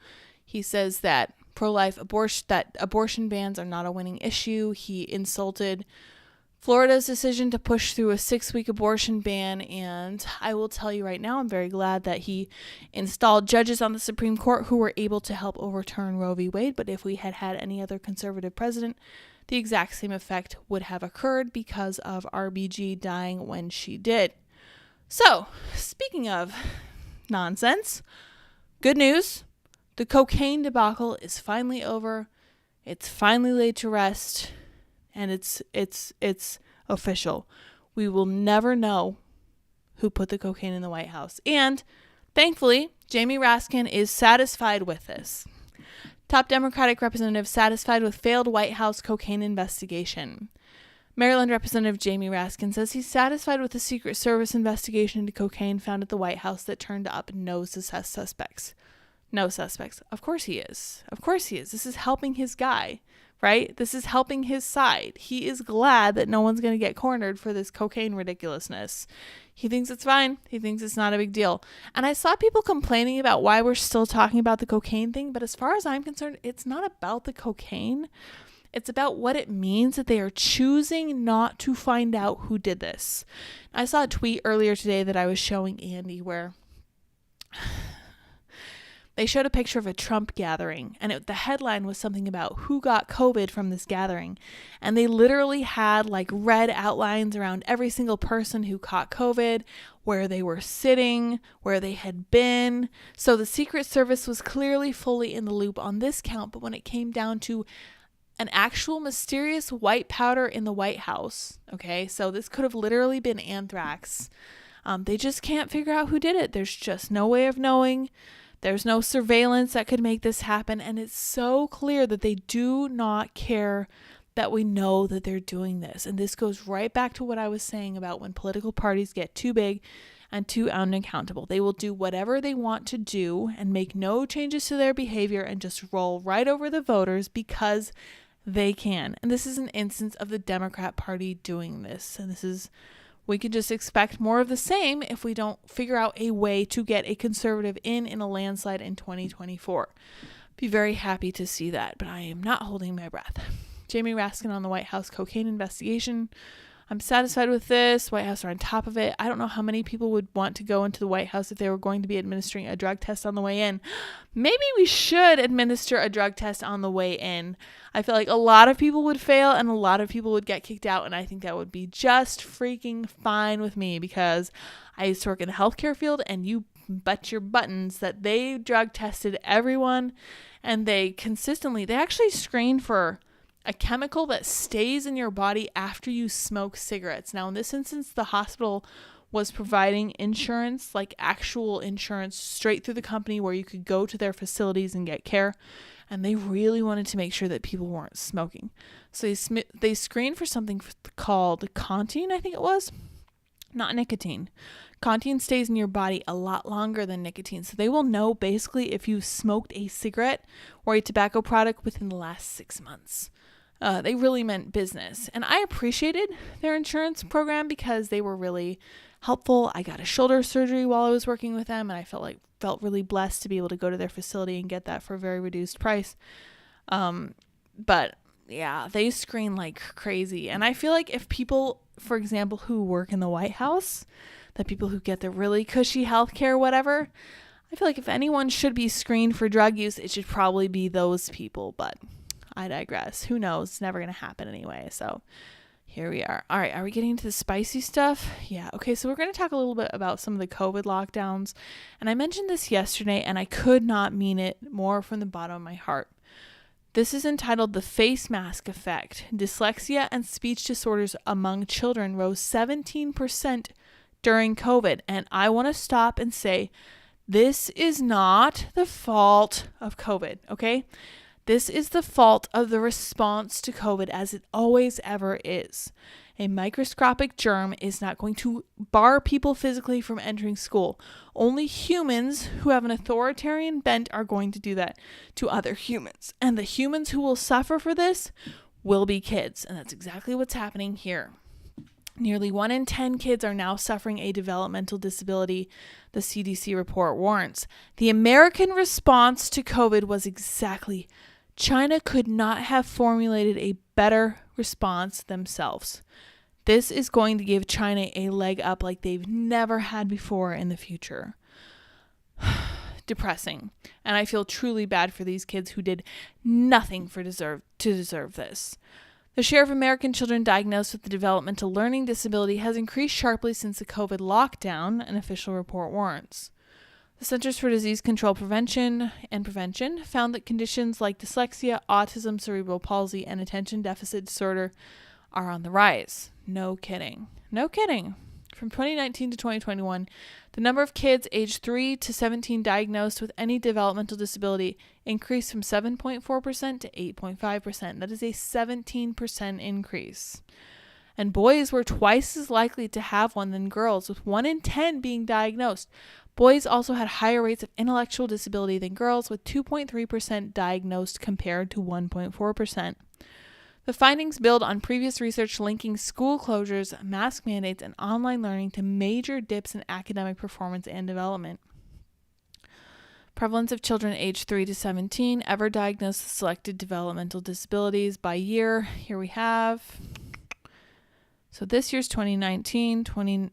Speaker 2: He says that abortion bans are not a winning issue. He insulted Florida's decision to push through a 6-week abortion ban, and I will tell you right now, I'm very glad that he installed judges on the Supreme Court who were able to help overturn Roe v. Wade, but if we had had any other conservative president, the exact same effect would have occurred because of RBG dying when she did. So, speaking of nonsense, good news, the cocaine debacle is finally over. It's finally laid to rest. And it's official. We will never know who put the cocaine in the White House. And thankfully, Jamie Raskin is satisfied with this. Top Democratic representative satisfied with failed White House cocaine investigation. Maryland Representative Jamie Raskin says he's satisfied with the Secret Service investigation into cocaine found at the White House that turned up no suspects. No suspects. Of course he is. Of course he is. This is helping his guy. Right? This is helping his side. He is glad that no one's going to get cornered for this cocaine ridiculousness. He thinks it's fine. He thinks it's not a big deal. And I saw people complaining about why we're still talking about the cocaine thing, but as far as I'm concerned, it's not about the cocaine. It's about what it means that they are choosing not to find out who did this. I saw a tweet earlier today that I was showing Andy where they showed a picture of a Trump gathering, and the headline was something about who got COVID from this gathering. And they literally had like red outlines around every single person who caught COVID, where they were sitting, where they had been. So the Secret Service was clearly fully in the loop on this count. But when it came down to an actual mysterious white powder in the White House, okay, so this could have literally been anthrax. They just can't figure out who did it. There's just no way of knowing. There's no surveillance that could make this happen. And it's so clear that they do not care that we know that they're doing this. And this goes right back to what I was saying about when political parties get too big and too unaccountable. They will do whatever they want to do and make no changes to their behavior and just roll right over the voters because they can. And this is an instance of the Democrat Party doing this. And we can just expect more of the same if we don't figure out a way to get a conservative in a landslide in 2024. Be very happy to see that, but I am not holding my breath. Jamie Raskin on the White House cocaine investigation. I'm satisfied with this. White House are on top of it. I don't know how many people would want to go into the White House if they were going to be administering a drug test on the way in. Maybe we should administer a drug test on the way in. I feel like a lot of people would fail and a lot of people would get kicked out, and I think that would be just freaking fine with me because I used to work in the healthcare field, and you bet your buttons that they drug tested everyone, and they actually screen for a chemical that stays in your body after you smoke cigarettes. Now, in this instance, the hospital was providing insurance, like actual insurance, straight through the company where you could go to their facilities and get care. And they really wanted to make sure that people weren't smoking. So they screened for something called Contine, I think it was. Not nicotine. Contine stays in your body a lot longer than nicotine. So they will know basically if you smoked a cigarette or a tobacco product within the last 6 months. They really meant business. And I appreciated their insurance program because they were really helpful. I got a shoulder surgery while I was working with them, and I felt really blessed to be able to go to their facility and get that for a very reduced price. But yeah, they screen like crazy. And I feel like if people, for example, who work in the White House, the people who get the really cushy healthcare, whatever, I feel like if anyone should be screened for drug use, it should probably be those people. But I digress. Who knows? It's never going to happen anyway. So here we are. All right. Are we getting into the spicy stuff? Yeah. Okay. So we're going to talk a little bit about some of the COVID lockdowns. And I mentioned this yesterday, and I could not mean it more from the bottom of my heart. This is entitled The Face Mask Effect. Dyslexia and speech disorders among children rose 17% during COVID. And I want to stop and say, this is not the fault of COVID, okay? This is the fault of the response to COVID, as it always ever is. A microscopic germ is not going to bar people physically from entering school. Only humans who have an authoritarian bent are going to do that to other humans. And the humans who will suffer for this will be kids. And that's exactly what's happening here. Nearly 1 in 10 kids are now suffering a developmental disability, the CDC report warns. The American response to COVID was exactly, China could not have formulated a better response themselves. This is going to give China a leg up like they've never had before in the future. Depressing. And I feel truly bad for these kids who did nothing to deserve this. The share of American children diagnosed with the developmental learning disability has increased sharply since the COVID lockdown, an official report warns. The Centers for Disease Control Prevention found that conditions like dyslexia, autism, cerebral palsy, and attention deficit disorder are on the rise. No kidding. No kidding. From 2019 to 2021, the number of kids aged 3 to 17 diagnosed with any developmental disability increased from 7.4% to 8.5%. That is a 17% increase. And boys were twice as likely to have one than girls, with 1 in 10 being diagnosed. Boys also had higher rates of intellectual disability than girls, with 2.3% diagnosed compared to 1.4%. The findings build on previous research linking school closures, mask mandates, and online learning to major dips in academic performance and development. Prevalence of children aged 3 to 17 ever diagnosed with selected developmental disabilities by year. Here we have. So this year's 2019, 2020,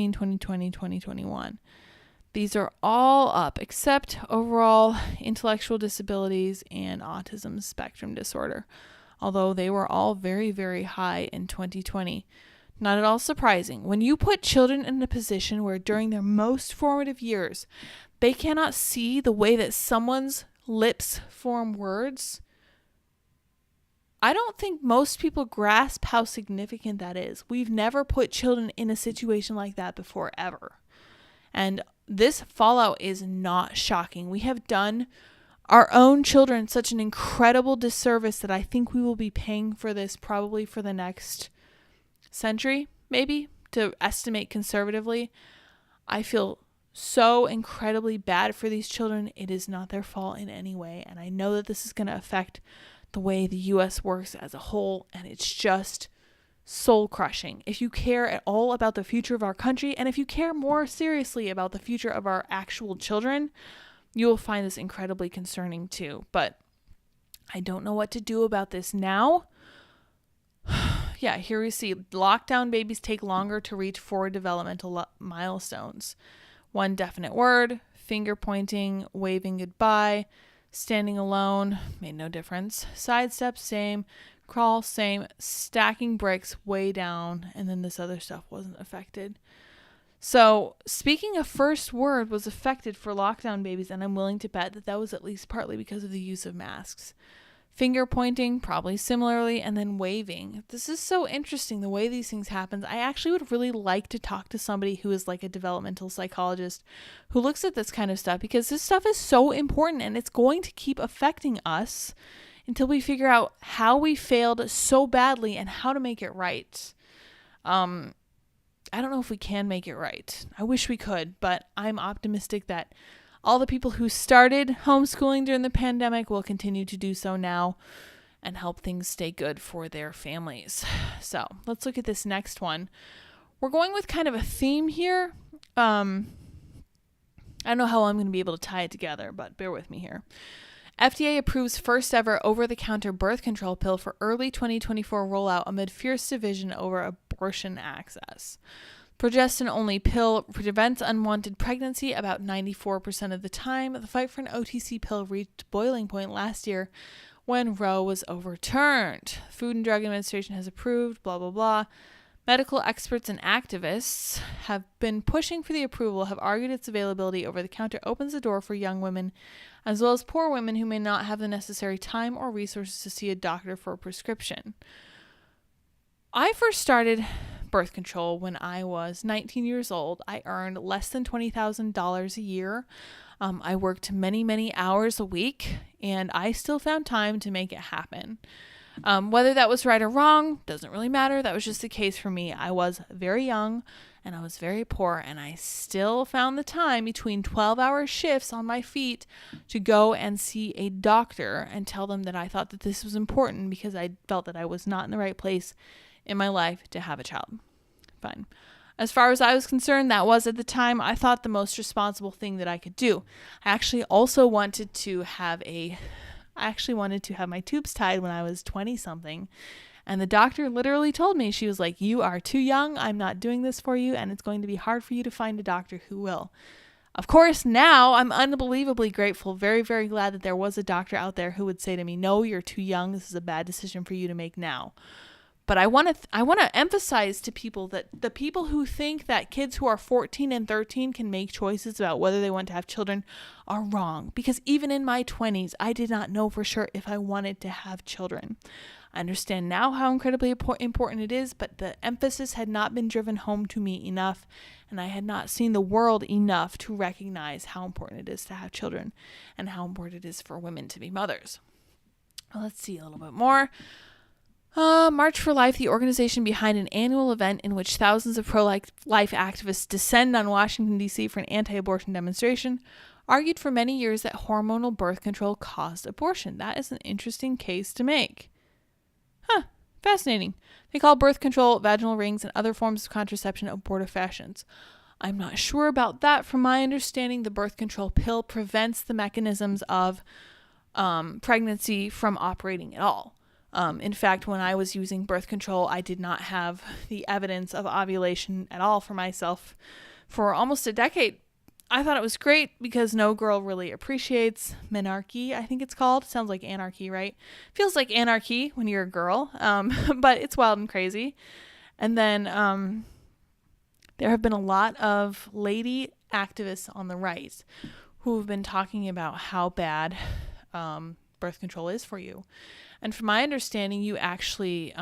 Speaker 2: 2021. These are all up except overall intellectual disabilities and autism spectrum disorder, although they were all very, very high in 2020. Not at all surprising. When you put children in a position where during their most formative years, they cannot see the way that someone's lips form words, I don't think most people grasp how significant that is. We've never put children in a situation like that before, ever. And this fallout is not shocking. We have done our own children such an incredible disservice that I think we will be paying for this probably for the next century, maybe, to estimate conservatively. I feel so incredibly bad for these children. It is not their fault in any way. And I know that this is going to affect the way the U.S. works as a whole, and it's just soul-crushing. If you care at all about the future of our country, and if you care more seriously about the future of our actual children, you will find this incredibly concerning too. But I don't know what to do about this now. Yeah, here we see lockdown babies take longer to reach 4 developmental milestones. 1 definite word, finger pointing, waving goodbye, standing alone, made no difference. Sidestep, same. Crawl, same. Stacking bricks, way down. And then this other stuff wasn't affected. So speaking a first word was affected for lockdown babies, and I'm willing to bet that that was at least partly because of the use of masks. Finger pointing, probably similarly, and then waving. This is so interesting, the way these things happen. I actually would really like to talk to somebody who is like a developmental psychologist who looks at this kind of stuff, because this stuff is so important and it's going to keep affecting us until we figure out how we failed so badly and how to make it right. I don't know if we can make it right. I wish we could, but I'm optimistic that all the people who started homeschooling during the pandemic will continue to do so now and help things stay good for their families. So let's look at this next one. We're going with kind of a theme here. I don't know how I'm going to be able to tie it together, but bear with me here. FDA approves first ever over-the-counter birth control pill for early 2024 rollout amid fierce division over abortion access. Progestin-only pill prevents unwanted pregnancy about 94% of the time. The fight for an OTC pill reached boiling point last year when Roe was overturned. Food and Drug Administration has approved, blah, blah, blah. Medical experts and activists have been pushing for the approval, have argued its availability over the counter opens the door for young women, as well as poor women who may not have the necessary time or resources to see a doctor for a prescription. I first started birth control when I was 19 years old. I earned less than $20,000 a year. I worked many, many hours a week, and I still found time to make it happen. Whether that was right or wrong doesn't really matter. That was just the case for me. I was very young and I was very poor, and I still found the time between 12-hour shifts on my feet to go and see a doctor and tell them that I thought that this was important because I felt that I was not in the right place in my life to have a child. Fine. As far as I was concerned, that was at the time, I thought, the most responsible thing that I could do. I actually also wanted to have my tubes tied when I was 20 something. And the doctor literally told me, she was like, you are too young. I'm not doing this for you. And it's going to be hard for you to find a doctor who will. Of course, now I'm unbelievably grateful, very, very glad that there was a doctor out there who would say to me, no, you're too young. This is a bad decision for you to make now. But I want to emphasize to people that the people who think that kids who are 14 and 13 can make choices about whether they want to have children are wrong. Because even in my 20s, I did not know for sure if I wanted to have children. I understand now how incredibly important it is, but the emphasis had not been driven home to me enough, and I had not seen the world enough to recognize how important it is to have children and how important it is for women to be mothers. Well, let's see a little bit more. March for Life, the organization behind an annual event in which thousands of pro-life activists descend on Washington, D.C. for an anti-abortion demonstration, argued for many years that hormonal birth control caused abortion. That is an interesting case to make. Fascinating. They call birth control, vaginal rings, and other forms of contraception abortive fashions. I'm not sure about that. From my understanding, the birth control pill prevents the mechanisms of pregnancy from operating at all. In fact, when I was using birth control, I did not have the evidence of ovulation at all for myself for almost a decade. I thought it was great because no girl really appreciates menarche, I think it's called. Sounds like anarchy, right? Feels like anarchy when you're a girl, but it's wild and crazy. And then there have been a lot of lady activists on the right who have been talking about how bad birth control is for you. And from my understanding, you actually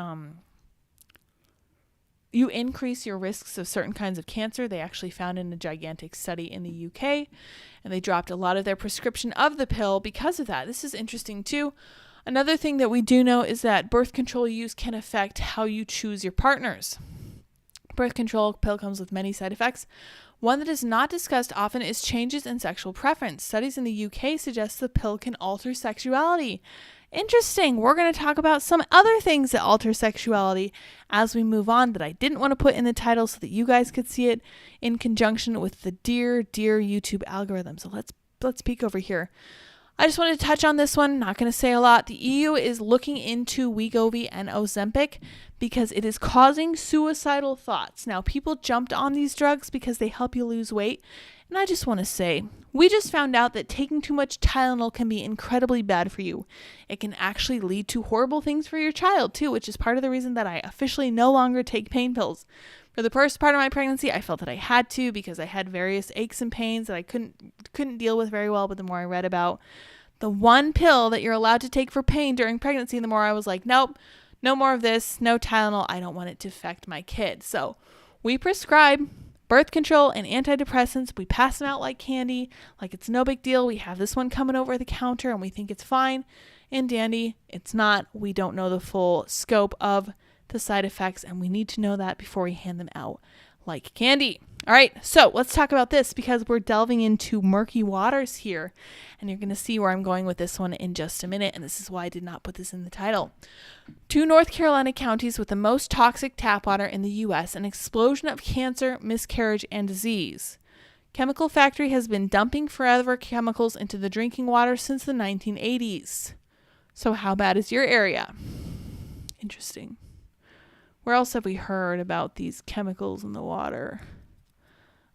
Speaker 2: you increase your risks of certain kinds of cancer. They actually found in a gigantic study in the UK, and they dropped a lot of their prescription of the pill because of that. This is interesting too. Another thing that we do know is that birth control use can affect how you choose your partners. Birth control pill comes with many side effects. One that is not discussed often is changes in sexual preference. Studies in the UK suggest the pill can alter sexuality. Interesting. We're going to talk about some other things that alter sexuality as we move on that I didn't want to put in the title so that you guys could see it in conjunction with the dear YouTube algorithm. So let's peek over here. I just wanted to touch on this one. Not going to say a lot. The EU is looking into Wegovy and Ozempic because it is causing suicidal thoughts. Now, people jumped on these drugs because they help you lose weight. And I just want to say, we just found out that taking too much Tylenol can be incredibly bad for you. It can actually lead to horrible things for your child too, which is part of the reason that I officially no longer take pain pills. For the first part of my pregnancy, I felt that I had to because I had various aches and pains that I couldn't deal with very well, but the more I read about the one pill that you're allowed to take for pain during pregnancy, the more I was like, nope, no more of this, no Tylenol. I don't want it to affect my kid. So we prescribe birth control and antidepressants. We pass them out like candy, like it's no big deal. We have this one coming over the counter and we think it's fine and dandy. It's not. We don't know the full scope of the side effects, and we need to know that before we hand them out like candy. All right, so let's talk about this because we're delving into murky waters here, and you're going to see where I'm going with this one in just a minute, and this is why I did not put this in the title. 2 North Carolina counties with the most toxic tap water in the U.S., an explosion of cancer, miscarriage, and disease. Chemical factory has been dumping forever chemicals into the drinking water since the 1980s. So how bad is your area? Interesting. Where else have we heard about these chemicals in the water?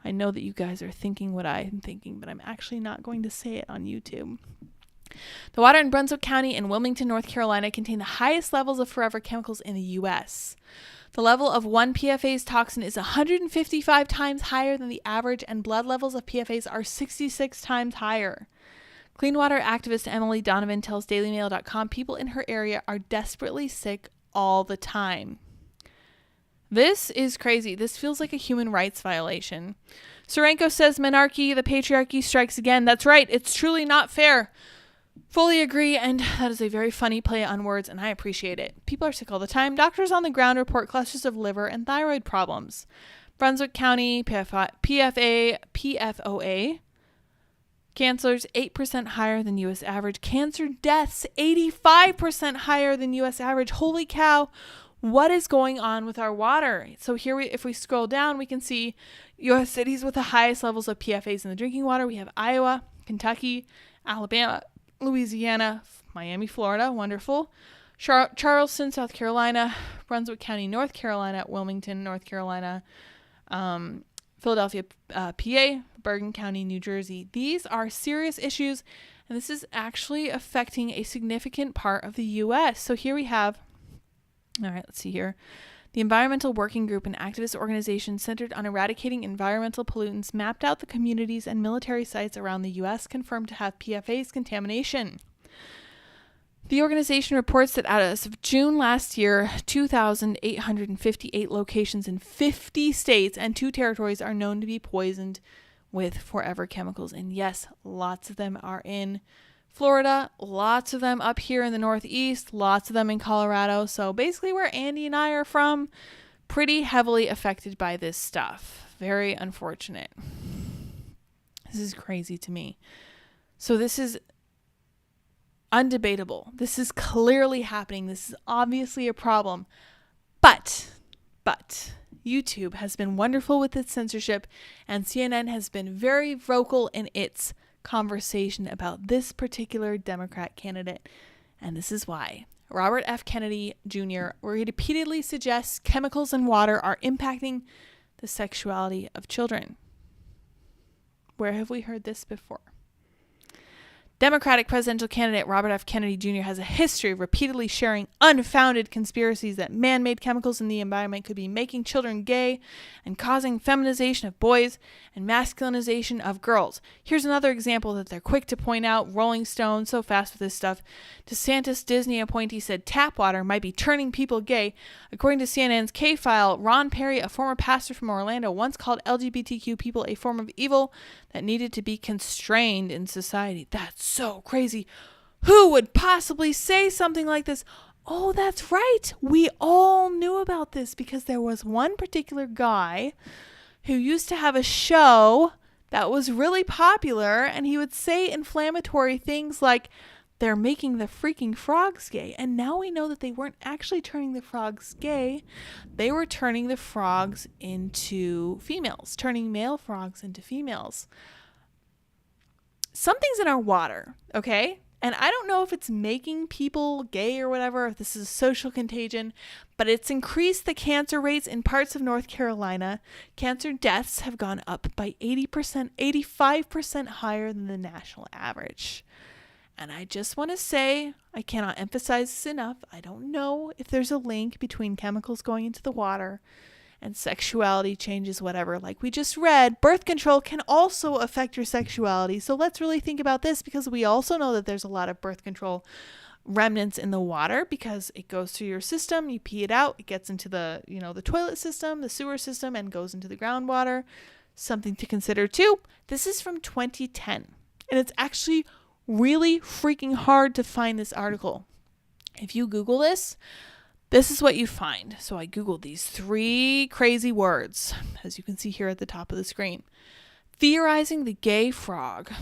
Speaker 2: I know that you guys are thinking what I'm thinking, but I'm actually not going to say it on YouTube. The water in Brunswick County and Wilmington, North Carolina contain the highest levels of forever chemicals in the U.S. The level of one PFAS toxin is 155 times higher than the average, and blood levels of PFAS are 66 times higher. Clean water activist Emily Donovan tells dailymail.com people in her area are desperately sick all the time. This is crazy. This feels like a human rights violation. Sorenko says monarchy, the patriarchy strikes again. That's right. It's truly not fair. Fully agree, and that is a very funny play on words, and I appreciate it. People are sick all the time. Doctors on the ground report clusters of liver and thyroid problems. Brunswick County, PFOA, cancers 8% higher than U.S. average. Cancer deaths 85% higher than U.S. average. Holy cow. What is going on with our water? So here, if we scroll down, we can see U.S. cities with the highest levels of PFAS in the drinking water. We have Iowa, Kentucky, Alabama, Louisiana, Miami, Florida, wonderful. Charleston, South Carolina, Brunswick County, North Carolina, Wilmington, North Carolina, Philadelphia, PA, Bergen County, New Jersey. These are serious issues, and this is actually affecting a significant part of the U.S. So here we have, all right, let's see here. The Environmental Working Group, an activist organization centered on eradicating environmental pollutants, mapped out the communities and military sites around the U.S. confirmed to have PFAS contamination. The organization reports that as of June last year, 2,858 locations in 50 states and 2 territories are known to be poisoned with forever chemicals. And yes, lots of them are in Florida, lots of them up here in the Northeast, lots of them in Colorado. So basically where Andy and I are from, pretty heavily affected by this stuff. Very unfortunate. This is crazy to me. So this is undebatable. This is clearly happening. This is obviously a problem. But YouTube has been wonderful with its censorship, and CNN has been very vocal in its conversation about this particular Democrat candidate. And this is why. Robert F. Kennedy Jr. repeatedly suggests chemicals in water are impacting the sexuality of children. Where have we heard this before? Democratic presidential candidate Robert F. Kennedy Jr. has a history of repeatedly sharing unfounded conspiracies that man-made chemicals in the environment could be making children gay and causing feminization of boys and masculinization of girls. Here's another example that they're quick to point out. Rolling Stone, so fast with this stuff. DeSantis Disney appointee said tap water might be turning people gay. According to CNN's K-File, Ron Perry, a former pastor from Orlando, once called LGBTQ people a form of evil that needed to be constrained in society. That's so crazy. Who would possibly say something like this? Oh, that's right. We all knew about this because there was one particular guy who used to have a show that was really popular, and he would say inflammatory things like, they're making the freaking frogs gay. And now we know that they weren't actually turning the frogs gay. They were turning the frogs into females, turning male frogs into females. Something's in our water, okay? And I don't know if it's making people gay or whatever, if this is a social contagion, but it's increased the cancer rates in parts of North Carolina. Cancer deaths have gone up by 80%, 85% higher than the national average. And I just want to say, I cannot emphasize this enough. I don't know if there's a link between chemicals going into the water and sexuality changes, whatever. Like we just read, birth control can also affect your sexuality. So let's really think about this, because we also know that there's a lot of birth control remnants in the water because it goes through your system, you pee it out, it gets into the, the toilet system, the sewer system, and goes into the groundwater. Something to consider too. This is from 2010, and it's actually really freaking hard to find this article. If you Google this is what you find. So I Googled these 3 crazy words, as you can see here at the top of the screen. Theorizing the gay frog.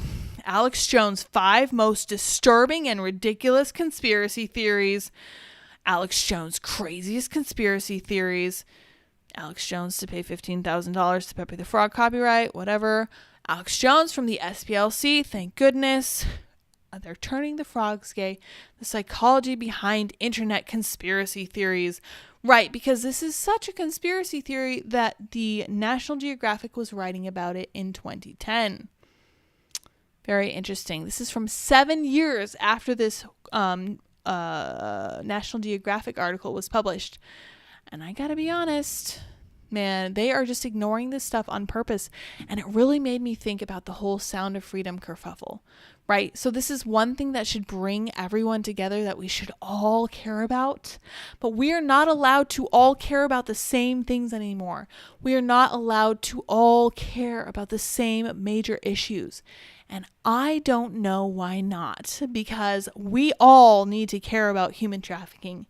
Speaker 2: Alex Jones' 5 most disturbing and ridiculous conspiracy theories. Alex Jones' craziest conspiracy theories. Alex Jones to pay $15,000 to Pepe the Frog copyright, whatever. Alex Jones from the SPLC, thank goodness. They're turning the frogs gay. The psychology behind internet conspiracy theories. Right, because this is such a conspiracy theory that the National Geographic was writing about it in 2010. Very interesting. This is from 7 years after this National Geographic article was published. And I gotta be honest, man, they are just ignoring this stuff on purpose. And it really made me think about the whole Sound of Freedom kerfuffle, right? So this is one thing that should bring everyone together, that we should all care about. But we are not allowed to all care about the same things anymore. We are not allowed to all care about the same major issues. And I don't know why not, because we all need to care about human trafficking.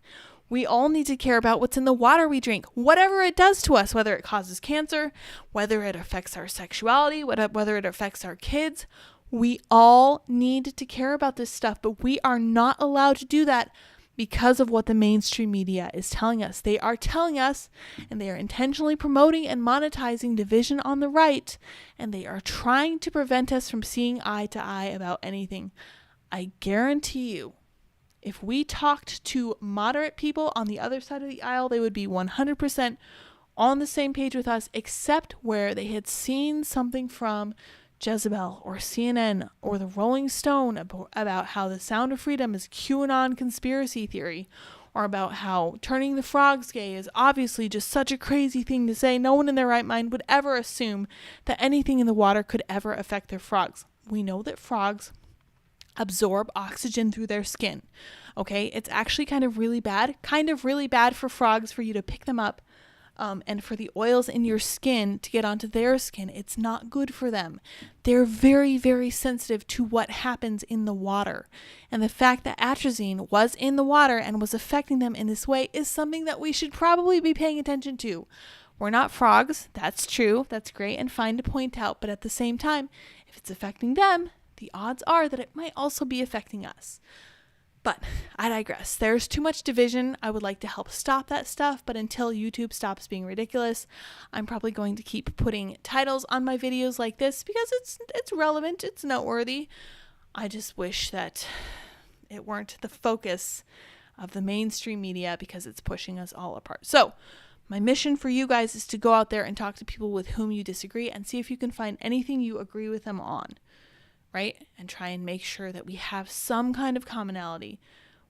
Speaker 2: We all need to care about what's in the water we drink, whatever it does to us, whether it causes cancer, whether it affects our sexuality, whether it affects our kids. We all need to care about this stuff, but we are not allowed to do that because of what the mainstream media is telling us. They are telling us, and they are intentionally promoting and monetizing division on the right, and they are trying to prevent us from seeing eye to eye about anything. I guarantee you, if we talked to moderate people on the other side of the aisle, they would be 100% on the same page with us, except where they had seen something from Jezebel or CNN or the Rolling Stone about how the Sound of Freedom is QAnon conspiracy theory, or about how turning the frogs gay is obviously just such a crazy thing to say. No one in their right mind would ever assume that anything in the water could ever affect their frogs. We know that frogs absorb oxygen through their skin. Okay, it's actually kind of really bad for frogs for you to pick them up, and for the oils in your skin to get onto their skin. It's not good for them. They're very, very sensitive to what happens in the water. And the fact that atrazine was in the water and was affecting them in this way is something that we should probably be paying attention to. We're not frogs. That's true. That's great and fine to point out. But at the same time, if it's affecting them, the odds are that it might also be affecting us. But I digress. There's too much division. I would like to help stop that stuff, but until YouTube stops being ridiculous, I'm probably going to keep putting titles on my videos like this because it's relevant, it's noteworthy. I just wish that it weren't the focus of the mainstream media because it's pushing us all apart. So my mission for you guys is to go out there and talk to people with whom you disagree and see if you can find anything you agree with them on. Right? And try and make sure that we have some kind of commonality.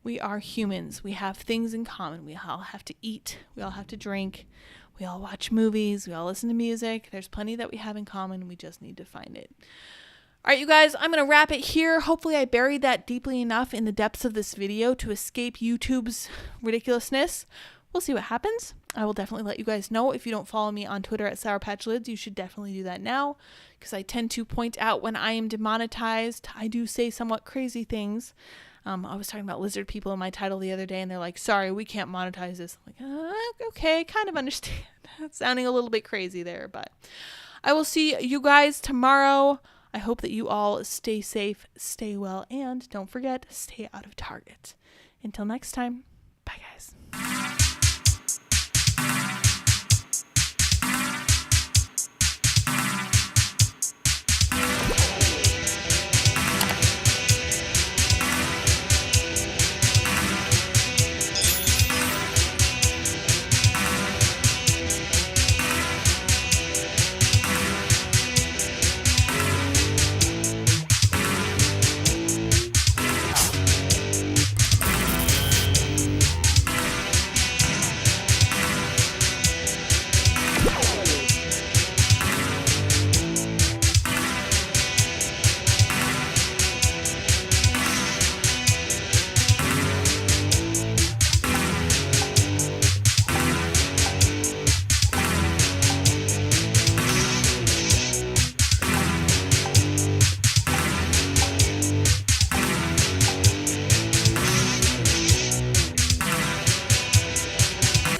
Speaker 2: We are humans. We have things in common. We all have to eat. We all have to drink. We all watch movies. We all listen to music. There's plenty that we have in common. We just need to find it. All right, you guys, I'm going to wrap it here. Hopefully I buried that deeply enough in the depths of this video to escape YouTube's ridiculousness. We'll see what happens. I will definitely let you guys know. If you don't follow me on Twitter at SourPatchLyds, you should definitely do that now, because I tend to point out when I am demonetized. I do say somewhat crazy things. I was talking about lizard people in my title the other day, and they're like, sorry, we can't monetize this. I'm like, okay, kind of understand. That's sounding a little bit crazy there, but I will see you guys tomorrow. I hope that you all stay safe, stay well, and don't forget, stay out of Target. Until next time, bye guys.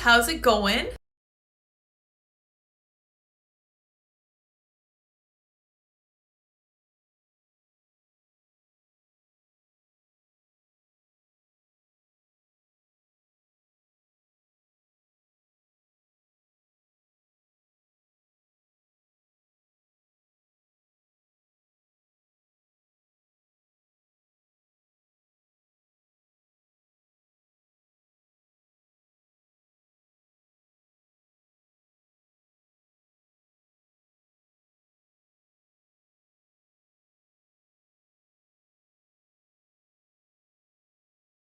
Speaker 2: How's it going?